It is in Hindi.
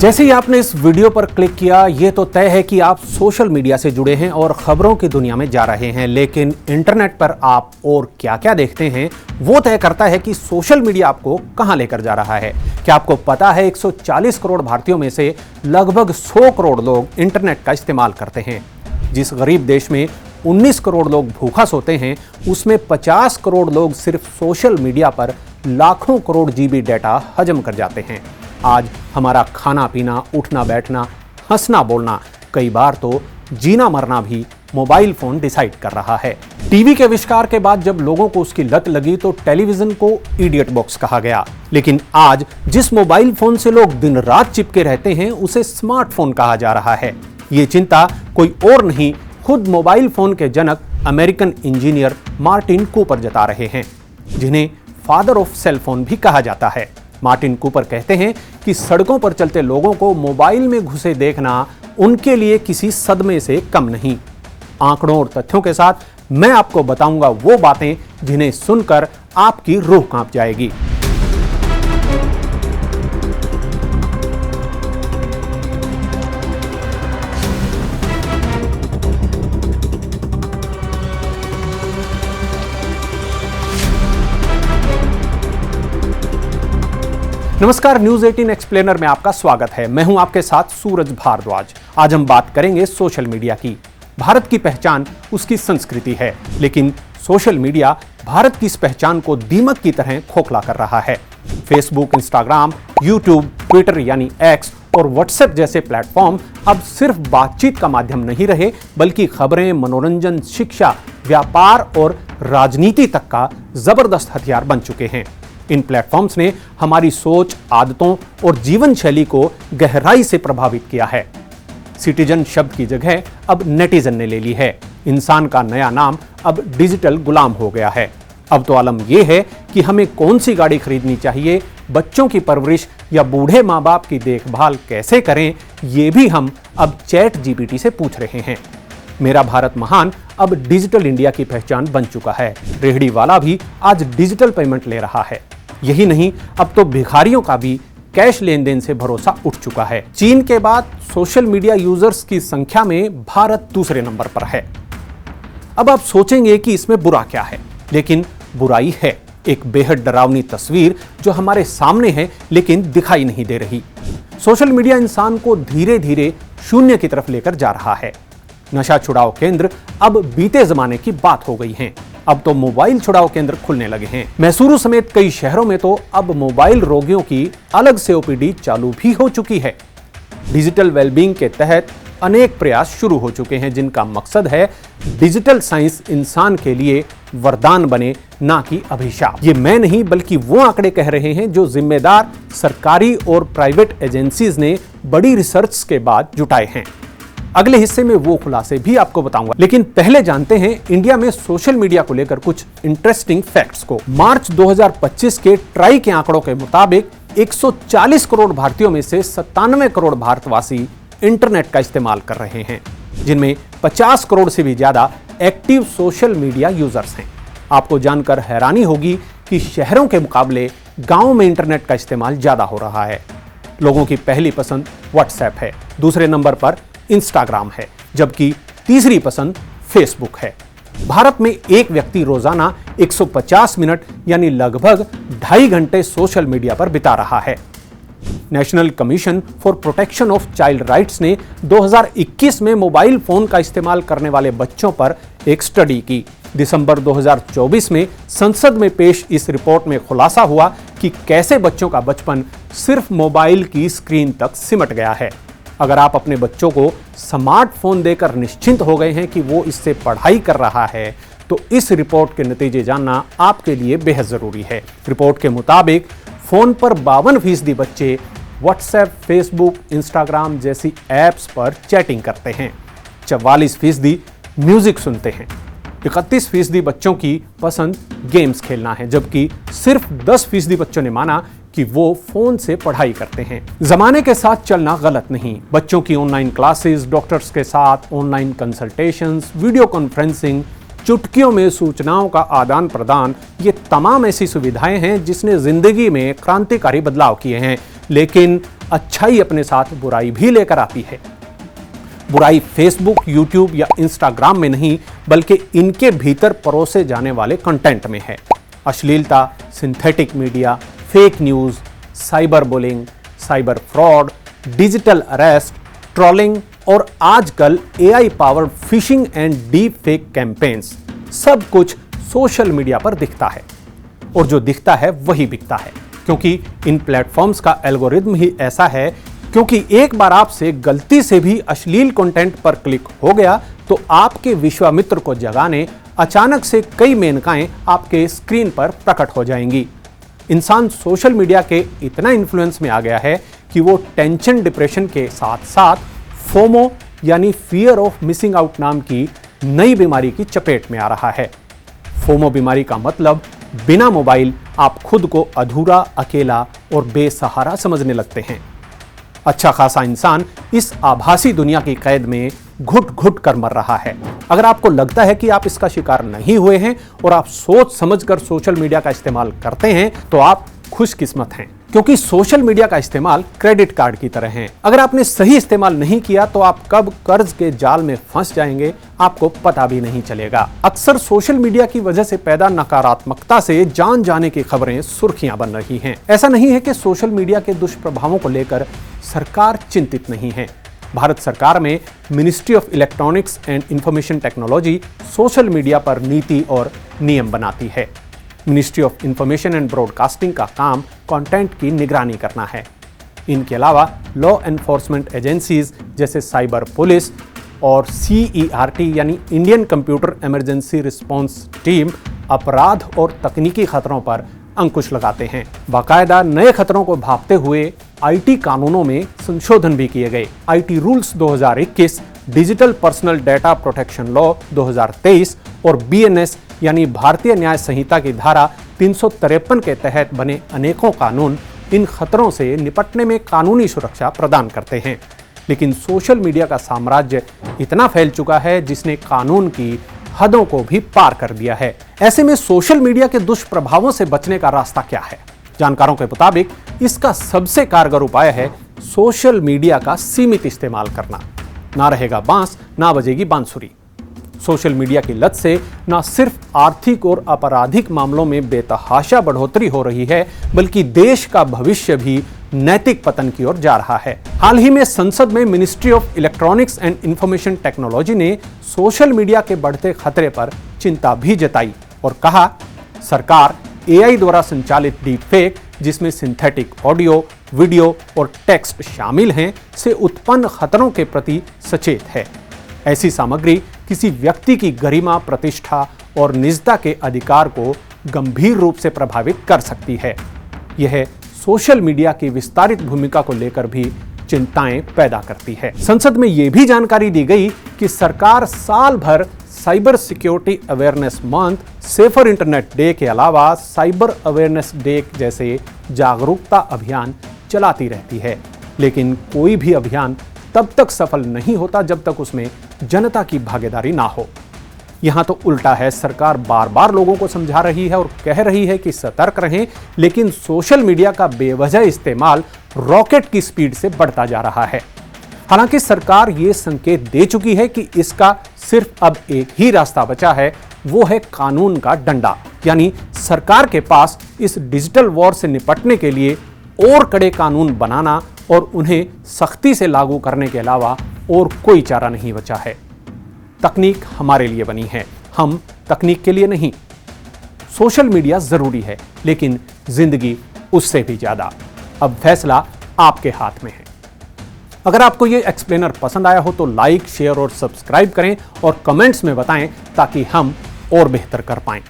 जैसे ही आपने इस वीडियो पर क्लिक किया, ये तो तय है कि आप सोशल मीडिया से जुड़े हैं और खबरों की दुनिया में जा रहे हैं। लेकिन इंटरनेट पर आप और क्या क्या देखते हैं, वो तय करता है कि सोशल मीडिया आपको कहां लेकर जा रहा है। क्या आपको पता है 140 करोड़ भारतीयों में से लगभग 100 करोड़ लोग इंटरनेट का इस्तेमाल करते हैं। जिस गरीब देश में 19 करोड़ लोग भूखा सोते हैं, उसमें 50 करोड़ लोग सिर्फ सोशल मीडिया पर लाखों करोड़ जीबी डेटा हजम कर जाते हैं। आज हमारा खाना पीना, उठना बैठना, हंसना बोलना, कई बार तो जीना मरना भी मोबाइल फोन डिसाइड कर रहा है। टीवी के आविष्कार के बाद जब लोगों को उसकी लत लगी तो टेलीविजन को इडियट बॉक्स कहा गया। लेकिन आज जिस मोबाइल फोन से लोग दिन रात चिपके रहते हैं, उसे स्मार्टफोन कहा जा रहा है। ये चिंता कोई और नहीं, खुद मोबाइल फोन के जनक अमेरिकन इंजीनियर मार्टिन कूपर जता रहे हैं, जिन्हें फादर ऑफ सेल फोन भी कहा जाता है। मार्टिन कूपर कहते हैं कि सड़कों पर चलते लोगों को मोबाइल में घुसे देखना उनके लिए किसी सदमे से कम नहीं। आंकड़ों और तथ्यों के साथ मैं आपको बताऊंगा वो बातें जिन्हें सुनकर आपकी रूह कांप जाएगी। नमस्कार, न्यूज 18 एक्सप्लेनर में आपका स्वागत है। मैं हूं आपके साथ सूरज भारद्वाज। आज हम बात करेंगे सोशल मीडिया की। भारत की पहचान उसकी संस्कृति है, लेकिन सोशल मीडिया भारत की इस पहचान को दीमक की तरह खोखला कर रहा है। फेसबुक, इंस्टाग्राम, यूट्यूब, ट्विटर यानी एक्स और व्हाट्सएप जैसे प्लेटफॉर्म अब सिर्फ बातचीत का माध्यम नहीं रहे, बल्कि खबरें, मनोरंजन, शिक्षा, व्यापार और राजनीति तक का जबरदस्त हथियार बन चुके हैं। इन प्लेटफॉर्म्स ने हमारी सोच, आदतों और जीवन शैली को गहराई से प्रभावित किया है। सिटीजन शब्द की जगह अब नेटिजन ने ले ली है। इंसान का नया नाम अब डिजिटल गुलाम हो गया है। अब तो आलम यह है कि हमें कौन सी गाड़ी खरीदनी चाहिए, बच्चों की परवरिश या बूढ़े माँ बाप की देखभाल कैसे करें, ये भी हम अब चैट जीपीटी से पूछ रहे हैं। मेरा भारत महान अब डिजिटल इंडिया की पहचान बन चुका है। रेहड़ी वाला भी आज डिजिटल पेमेंट ले रहा है। यही नहीं, अब तो भिखारियों का भी कैश लेन देन से भरोसा उठ चुका है। चीन के बाद सोशल मीडिया यूजर्स की संख्या में भारत दूसरे नंबर पर है। अब आप सोचेंगे कि इसमें बुरा क्या है, लेकिन बुराई है। एक बेहद डरावनी तस्वीर जो हमारे सामने है लेकिन दिखाई नहीं दे रही। सोशल मीडिया इंसान को धीरे धीरे शून्य की तरफ लेकर जा रहा है। नशा छुड़ाओ केंद्र अब बीते जमाने की बात हो गई हैं। अब तो मोबाइल छुड़ाओ केंद्र खुलने लगे हैं। मैसूरू समेत कई शहरों में तो अब मोबाइल रोगियों की अलग से ओपीडी चालू भी हो चुकी है। डिजिटल वेलबींग के तहत अनेक प्रयास शुरू हो चुके हैं, जिनका मकसद है डिजिटल साइंस इंसान के लिए वरदान बने, ना कि अभिशाप। ये मैं नहीं, बल्कि वो आंकड़े कह रहे हैं जो जिम्मेदार सरकारी और प्राइवेट एजेंसीज ने बड़ी रिसर्च के बाद जुटाए हैं। अगले हिस्से में वो खुलासे भी आपको बताऊंगा, लेकिन पहले जानते हैं इंडिया में सोशल मीडिया को लेकर कुछ इंटरेस्टिंग फैक्ट्स को। मार्च 2025 के ट्राई के आंकड़ों के मुताबिक 140 करोड़ भारतीयों में से 97 करोड़ भारतवासी इंटरनेट का इस्तेमाल कर रहे हैं, जिनमें 50 करोड़ से भी ज्यादा एक्टिव सोशल मीडिया यूजर्स हैं। आपको जानकर हैरानी होगी कि शहरों के मुकाबले गांवों में इंटरनेट का इस्तेमाल ज्यादा हो रहा है। लोगों की पहली पसंद व्हाट्सएप है, दूसरे नंबर पर इंस्टाग्राम है, जबकि तीसरी पसंद फेसबुक है। भारत में एक व्यक्ति रोजाना 150 मिनट यानी लगभग 2.5 घंटे सोशल मीडिया पर बिता रहा है। National commission for protection of child rights ने 2021 में मोबाइल फोन का इस्तेमाल करने वाले बच्चों पर एक स्टडी की। दिसंबर 2024 में संसद में पेश इस रिपोर्ट में खुलासा हुआ कि कैसे बच्चों का बचपन सिर्फ मोबाइल की स्क्रीन तक सिमट गया है। अगर आप अपने बच्चों को स्मार्टफोन देकर निश्चिंत हो गए हैं कि वो इससे पढ़ाई कर रहा है, तो इस रिपोर्ट के नतीजे जानना आपके लिए बेहद जरूरी है। रिपोर्ट के मुताबिक फोन पर 52% बच्चे व्हाट्सएप, फेसबुक, इंस्टाग्राम जैसी ऐप्स पर चैटिंग करते हैं। 44% म्यूजिक सुनते हैं। 31% बच्चों की पसंद गेम्स खेलना है, जबकि सिर्फ 10% बच्चों ने माना कि वो फोन से पढ़ाई करते हैं। जमाने के साथ चलना गलत नहीं। बच्चों की ऑनलाइन क्लासेस, डॉक्टर्स के साथ ऑनलाइन कंसल्टेशंस, वीडियो कॉन्फ्रेंसिंग, चुटकियों में सूचनाओं का आदान प्रदान, ये तमाम ऐसी सुविधाएं हैं जिसने जिंदगी में क्रांतिकारी बदलाव किए हैं। लेकिन अच्छाई अपने साथ बुराई भी लेकर आती है। बुराई फेसबुक, यूट्यूब या इंस्टाग्राम में नहीं, बल्कि इनके भीतर परोसे जाने वाले कंटेंट में है। अश्लीलता, synthetic media, fake news, cyber bullying, cyber fraud, digital arrest, trolling और आजकल AI powered phishing and deep fake campaigns, सब कुछ सोशल मीडिया पर दिखता है। और जो दिखता है वही बिकता है, क्योंकि इन प्लेटफॉर्म्स का एल्गोरिदम ही ऐसा है। क्योंकि एक बार आपसे गलती से भी अश्लील कंटेंट पर क्लिक हो गया तो आपके विश्वामित्र को जगाने अचानक से कई मेनकाएं आपके स्क्रीन पर प्रकट हो जाएंगी। इंसान सोशल मीडिया के इतना इन्फ्लुएंस में आ गया है कि वो टेंशन, डिप्रेशन के साथ साथ फोमो यानी फियर ऑफ मिसिंग आउट नाम की नई बीमारी की चपेट में आ रहा है। फोमो बीमारी का मतलब बिना मोबाइल आप खुद को अधूरा, अकेला और बेसहारा समझने लगते हैं। अच्छा खासा इंसान इस आभासी दुनिया की कैद में घुट घुट कर मर रहा है। अगर आपको लगता है कि आप इसका शिकार नहीं हुए हैं और आप सोच समझकर सोशल मीडिया का इस्तेमाल करते हैं तो आप खुशकिस्मत हैं, क्योंकि सोशल मीडिया का इस्तेमाल क्रेडिट कार्ड की तरह है। अगर आपने सही इस्तेमाल नहीं किया तो आप कब कर्ज के जाल में फंस जाएंगे आपको पता भी नहीं चलेगा। अक्सर सोशल मीडिया की वजह से पैदा नकारात्मकता से जान जाने की खबरें सुर्खियां बन रही हैं। ऐसा नहीं है कि सोशल मीडिया के दुष्प्रभावों को लेकर सरकार चिंतित नहीं है। भारत सरकार में ministry of electronics and information technology social media पर नीति और नियम बनाती है। Ministry of information and broadcasting का काम कंटेंट की निगरानी करना है। इनके अलावा लॉ एनफोर्समेंट एजेंसीज जैसे साइबर पुलिस और CERT यानी Indian computer emergency response team अपराध और तकनीकी खतरों पर अंकुश लगाते हैं। बाकायदा नए खतरों को भांपते हुए IT कानूनों में संशोधन भी किए गए। IT rules 2021, digital personal data protection law 2023 और BNS यानी भारतीय न्याय संहिता की धारा 353 के तहत बने अनेकों कानून इन खतरों से निपटने में कानूनी सुरक्षा प्रदान करते हैं। लेकिन सोशल मीडिया का साम्राज्य इतना फैल चुका है जिसने कानून की हदों को भी पार कर दिया है। ऐसे में सोशल मीडिया के दुष्प्रभावों से बचने का रास्ता क्या है? जानकारों के मुताबिक इसका सबसे कारगर उपाय है सोशल मीडिया का सीमित इस्तेमाल करना। ना रहेगा बांस, ना बजेगी बांसुरी। सोशल मीडिया की लत से न सिर्फ आर्थिक और आपराधिक मामलों में बेतहाशा बढ़ोतरी हो रही है, बल्कि देश का भविष्य भी नैतिक पतन की ओर जा रहा है। हाल ही में संसद में ministry of electronics and information technology ने सोशल मीडिया के बढ़ते खतरे पर चिंता भी जताई और कहा, सरकार AI द्वारा संचालित डीप फेक, जिसमें सिंथेटिक ऑडियो, वीडियो और टेक्स्ट शामिल हैं, से उत्पन्न खतरों के प्रति सचेत है। ऐसी सामग्री किसी व्यक्ति की गरिमा, प्रतिष्ठा और निजता के अधिकार को गंभीर रूप से प्रभावित कर सकती है। यह सोशल मीडिया की विस्तारित भूमिका को लेकर भी चिंताएं पैदा करती है। संसद में यह भी जानकारी दी गई कि सरकार साल भर cyber security awareness month, safer internet day के अलावा साइबर अवेयरनेस डे जैसे जागरूकता अभियान चलाती रहती है। लेकिन कोई भी अभियान तब तक सफल नहीं होता जब तक उसमें जनता की भागीदारी ना हो। यहां तो उल्टा है, सरकार बार बार लोगों को समझा रही है और कह रही है कि सतर्क रहें, लेकिन सोशल मीडिया का बेवजह इस्तेमाल रॉकेट की स्पीड से बढ़ता जा रहा है। हालांकि सरकार ये संकेत दे चुकी है कि इसका सिर्फ अब एक ही रास्ता बचा है, वो है कानून का डंडा। यानी सरकार के पास इस डिजिटल वॉर से निपटने के लिए और कड़े कानून बनाना और उन्हें सख्ती से लागू करने के अलावा और कोई चारा नहीं बचा है। तकनीक हमारे लिए बनी है, हम तकनीक के लिए नहीं। सोशल मीडिया जरूरी है, लेकिन जिंदगी उससे भी ज्यादा। अब फैसला आपके हाथ में है। अगर आपको ये एक्सप्लेनर पसंद आया हो तो लाइक, शेयर और सब्सक्राइब करें और कमेंट्स में बताएं ताकि हम और बेहतर कर पाएं।